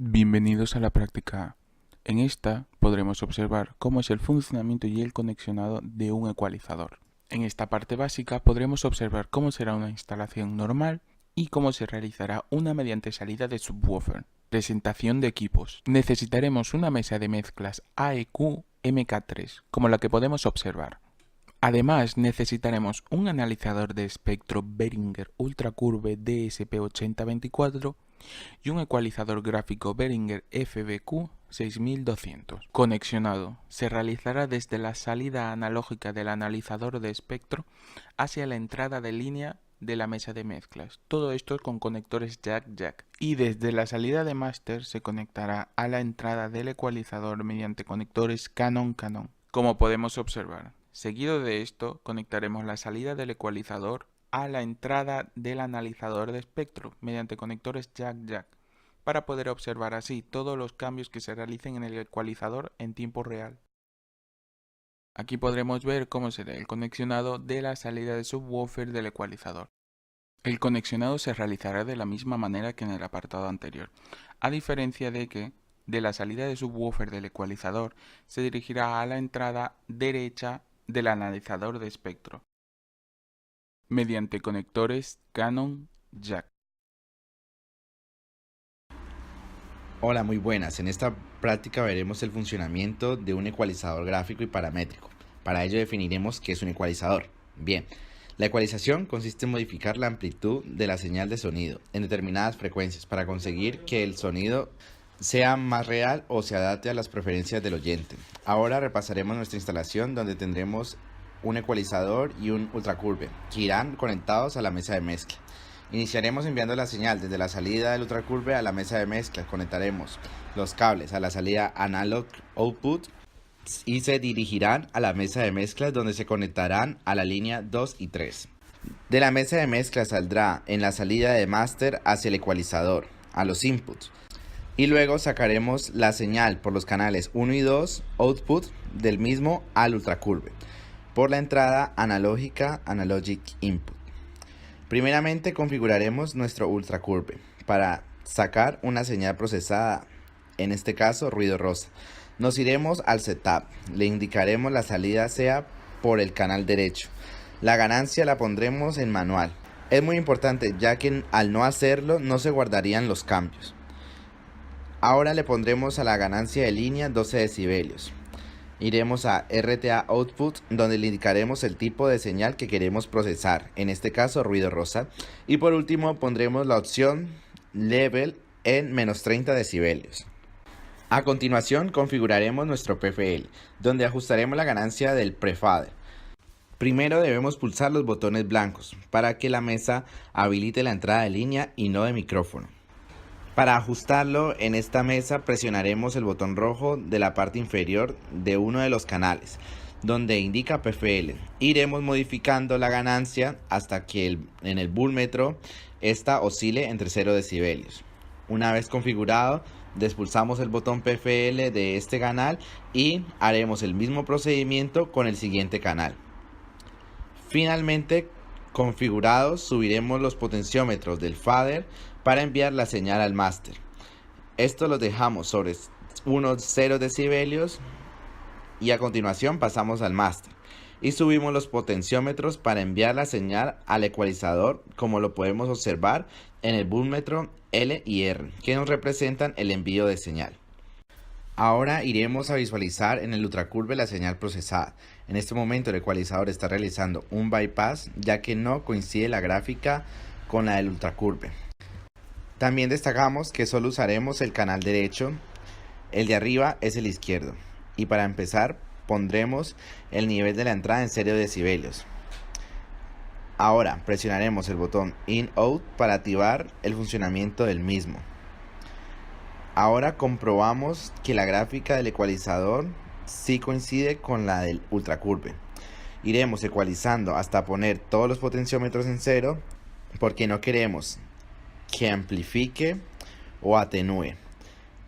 Bienvenidos a la práctica A. En esta podremos observar cómo es el funcionamiento y el conexionado de un ecualizador. En esta parte básica podremos observar cómo será una instalación normal y cómo se realizará una mediante salida de subwoofer. Presentación de equipos. Necesitaremos una mesa de mezclas AEQ MK3, como la que podemos observar. Además, necesitaremos un analizador de espectro Behringer Ultracurve DSP8024 y un ecualizador gráfico Behringer FBQ 6200. Conexionado. Se realizará desde la salida analógica del analizador de espectro hacia la entrada de línea de la mesa de mezclas. Todo esto con conectores jack-jack. Y desde la salida de máster se conectará a la entrada del ecualizador mediante conectores Canon-Canon, como podemos observar. Seguido de esto, conectaremos la salida del ecualizador a la entrada del analizador de espectro mediante conectores jack-jack para poder observar así todos los cambios que se realicen en el ecualizador en tiempo real. Aquí podremos ver cómo será el conexionado de la salida de subwoofer del ecualizador. El conexionado se realizará de la misma manera que en el apartado anterior, a diferencia de que de la salida de subwoofer del ecualizador se dirigirá a la entrada derecha del analizador de espectro mediante conectores Canon Jack. Hola, muy buenas. En esta práctica veremos el funcionamiento de un ecualizador gráfico y paramétrico. Para ello definiremos qué es un ecualizador. Bien, la ecualización consiste en modificar la amplitud de la señal de sonido en determinadas frecuencias para conseguir que el sonido sea más real o se adapte a las preferencias del oyente. Ahora repasaremos nuestra instalación donde tendremos un ecualizador y un ultracurve que irán conectados a la mesa de mezcla. Iniciaremos enviando la señal desde la salida del ultracurve a la mesa de mezcla. Conectaremos los cables a la salida analog output y se dirigirán a la mesa de mezclas donde se conectarán a la línea 2 y 3. De la mesa de mezcla saldrá en la salida de master hacia el ecualizador, a los inputs. Y luego sacaremos la señal por los canales 1 y 2 output del mismo al ultracurve por la entrada analógica analogic input. Primeramente configuraremos nuestro ultracurve para sacar una señal procesada, en este caso ruido rosa. Nos iremos al setup, le indicaremos la salida sea por el canal derecho. La ganancia la pondremos en manual. Es muy importante ya que al no hacerlo no se guardarían los cambios. Ahora le pondremos a la ganancia de línea 12 decibelios. Iremos a RTA Output donde le indicaremos el tipo de señal que queremos procesar, en este caso ruido rosa. Y por último pondremos la opción Level en menos 30 decibelios. A continuación configuraremos nuestro PFL, donde ajustaremos la ganancia del prefader. Primero debemos pulsar los botones blancos para que la mesa habilite la entrada de línea y no de micrófono. Para ajustarlo en esta mesa presionaremos el botón rojo de la parte inferior de uno de los canales, donde indica PFL. Iremos modificando la ganancia hasta que en el volúmetro esta oscile entre 0 decibelios. Una vez configurado, despulsamos el botón PFL de este canal y haremos el mismo procedimiento con el siguiente canal. Finalmente, configurados, subiremos los potenciómetros del fader para enviar la señal al máster. Esto lo dejamos sobre unos 0 decibelios y a continuación pasamos al máster y subimos los potenciómetros para enviar la señal al ecualizador, como lo podemos observar en el volúmetro L y R, que nos representan el envío de señal. Ahora iremos a visualizar en el ultracurve la señal procesada. En este momento el ecualizador está realizando un bypass ya que no coincide la gráfica con la del ultracurve. También destacamos que solo usaremos el canal derecho, el de arriba es el izquierdo. Y para empezar pondremos el nivel de la entrada en 0 decibelios. Ahora presionaremos el botón In-Out para activar el funcionamiento del mismo. Ahora comprobamos que la gráfica del ecualizador sí coincide con la del ultracurve. Iremos ecualizando hasta poner todos los potenciómetros en 0 porque no queremos que amplifique o atenúe.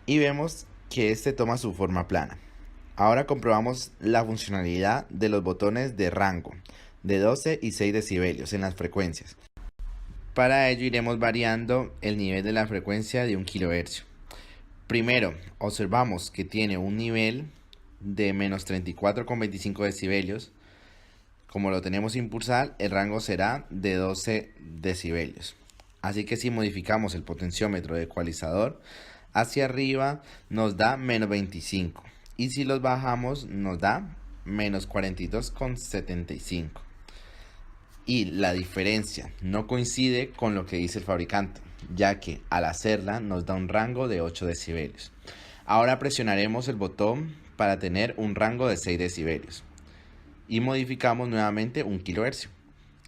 Y vemos que este toma su forma plana. Ahora comprobamos la funcionalidad de los botones de rango de 12 y 6 decibelios en las frecuencias. Para ello iremos variando el nivel de la frecuencia de 1 kHz. Primero, observamos que tiene un nivel de menos 34,25 decibelios. Como lo tenemos impulsar, el rango será de 12 decibelios. Así que si modificamos el potenciómetro de ecualizador hacia arriba, nos da menos 25. Y si los bajamos, nos da menos 42,75. Y la diferencia no coincide con lo que dice el fabricante, ya que al hacerla nos da un rango de 8 decibelios. Ahora presionaremos el botón para tener un rango de 6 decibelios. Y modificamos nuevamente 1 kHz.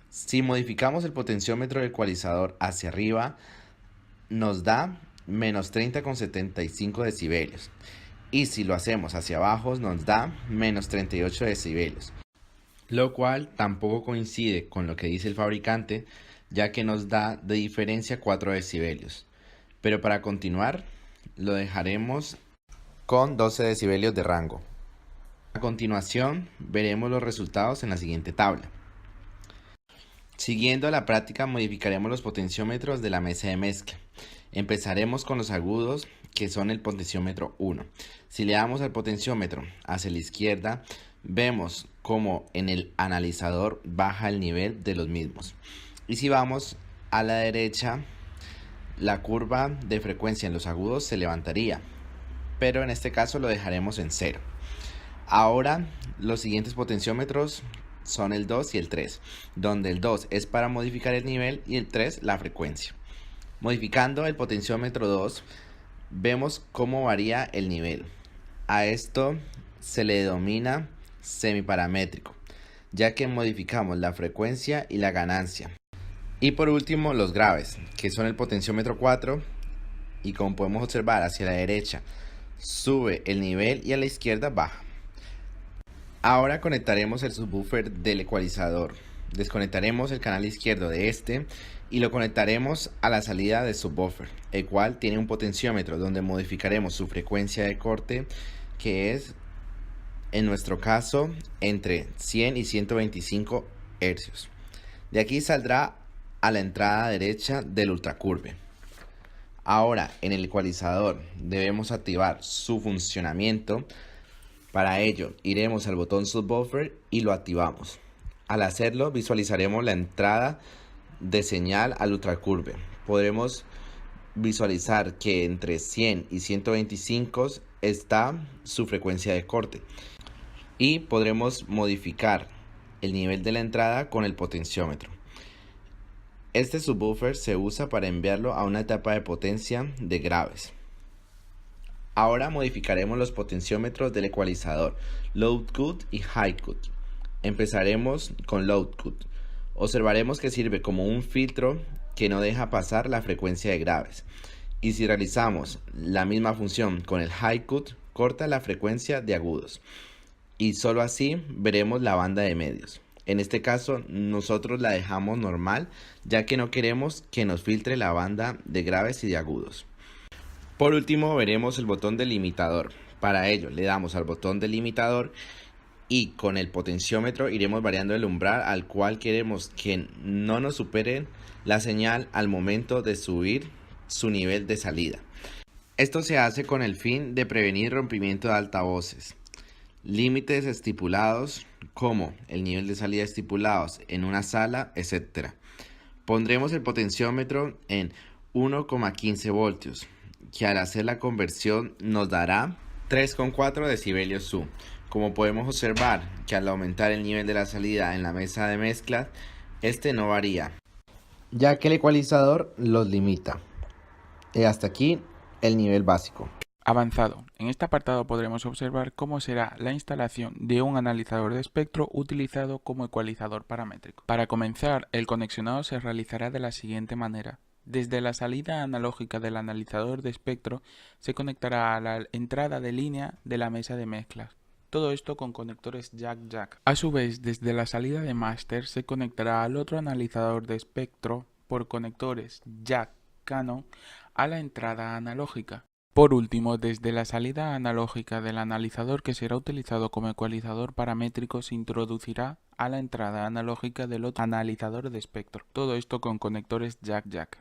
Si modificamos el potenciómetro del ecualizador hacia arriba, nos da menos 30,75 decibelios. Y si lo hacemos hacia abajo, nos da menos 38 decibelios. Lo cual tampoco coincide con lo que dice el fabricante, ya que nos da de diferencia 4 decibelios. Pero para continuar, lo dejaremos con 12 decibelios de rango. A continuación, veremos los resultados en la siguiente tabla. Siguiendo la práctica, modificaremos los potenciómetros de la mesa de mezcla. Empezaremos con los agudos, que son el potenciómetro 1. Si le damos al potenciómetro hacia la izquierda, vemos como en el analizador baja el nivel de los mismos. Y si vamos a la derecha, la curva de frecuencia en los agudos se levantaría, pero en este caso lo dejaremos en 0. Ahora los siguientes potenciómetros son el 2 y el 3, donde el 2 es para modificar el nivel y el 3 la frecuencia. Modificando el potenciómetro 2, vemos cómo varía el nivel. A esto se le denomina semiparamétrico, ya que modificamos la frecuencia y la ganancia. Y por último, los graves, que son el potenciómetro 4, y como podemos observar hacia la derecha, sube el nivel y a la izquierda baja. Ahora conectaremos el subwoofer del ecualizador. Desconectaremos el canal izquierdo de este y lo conectaremos a la salida del subwoofer, el cual tiene un potenciómetro donde modificaremos su frecuencia de corte, que es en nuestro caso entre 100 y 125 Hz. De aquí saldrá a la entrada derecha del ultracurve. Ahora en el ecualizador debemos activar su funcionamiento. Para ello iremos al botón subwoofer y lo activamos. Al hacerlo visualizaremos la entrada de señal al ultracurve. Podremos visualizar que entre 100 y 125 está su frecuencia de corte. Y podremos modificar el nivel de la entrada con el potenciómetro. Este subwoofer se usa para enviarlo a una etapa de potencia de graves. Ahora modificaremos los potenciómetros del ecualizador, low cut y high cut. Empezaremos con low cut. Observaremos que sirve como un filtro que no deja pasar la frecuencia de graves. Y si realizamos la misma función con el high cut, corta la frecuencia de agudos. Y solo así veremos la banda de medios. En este caso nosotros la dejamos normal, ya que no queremos que nos filtre la banda de graves y de agudos. Por último veremos el botón delimitador. Para ello le damos al botón delimitador y con el potenciómetro iremos variando el umbral al cual queremos que no nos supere la señal al momento de subir su nivel de salida. Esto se hace con el fin de prevenir rompimiento de altavoces. Límites estipulados como el nivel de salida estipulados en una sala, etc. Pondremos el potenciómetro en 1,15 voltios, que al hacer la conversión nos dará 3,4 decibelios su. Como podemos observar que al aumentar el nivel de la salida en la mesa de mezcla, este no varía, ya que el ecualizador los limita. Y hasta aquí el nivel básico. Avanzado. En este apartado podremos observar cómo será la instalación de un analizador de espectro utilizado como ecualizador paramétrico. Para comenzar, el conexionado se realizará de la siguiente manera. Desde la salida analógica del analizador de espectro se conectará a la entrada de línea de la mesa de mezclas. Todo esto con conectores jack-jack. A su vez, desde la salida de máster se conectará al otro analizador de espectro por conectores jack-canon a la entrada analógica. Por último, desde la salida analógica del analizador que será utilizado como ecualizador paramétrico se introducirá a la entrada analógica del otro analizador de espectro. Todo esto con conectores jack-jack.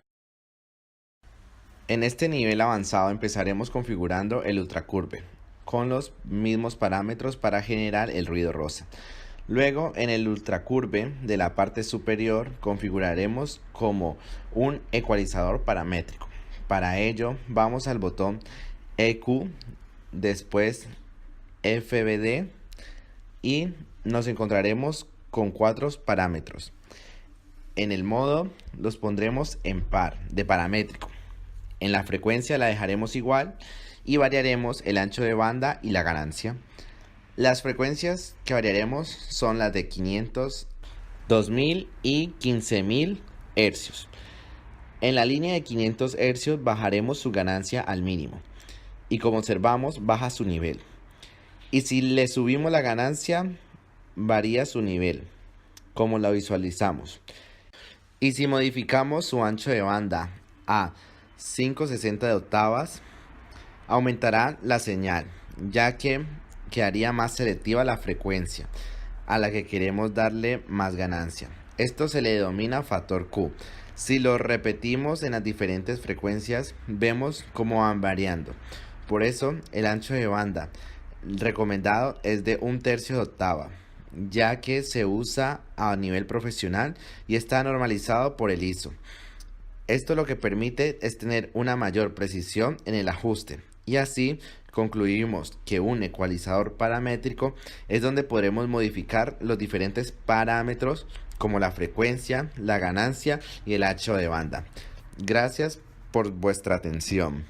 En este nivel avanzado empezaremos configurando el ultracurve con los mismos parámetros para generar el ruido rosa. Luego, en el ultracurve de la parte superior configuraremos como un ecualizador paramétrico. Para ello, vamos al botón EQ, después FBD y nos encontraremos con 4 parámetros. En el modo los pondremos en par de paramétrico. En la frecuencia la dejaremos igual y variaremos el ancho de banda y la ganancia. Las frecuencias que variaremos son las de 500, 2000 y 15000 Hz. En la línea de 500 Hz bajaremos su ganancia al mínimo y como observamos baja su nivel. Y si le subimos la ganancia varía su nivel, como lo visualizamos. Y si modificamos su ancho de banda a 560 de octavas, aumentará la señal, ya que quedaría más selectiva la frecuencia a la que queremos darle más ganancia. Esto se le denomina factor Q. Si lo repetimos en las diferentes frecuencias, vemos cómo van variando. Por eso, el ancho de banda recomendado es de 1/3 de octava, ya que se usa a nivel profesional y está normalizado por el ISO. Esto lo que permite es tener una mayor precisión en el ajuste y así concluimos que un ecualizador paramétrico es donde podremos modificar los diferentes parámetros como la frecuencia, la ganancia y el ancho de banda. Gracias por vuestra atención.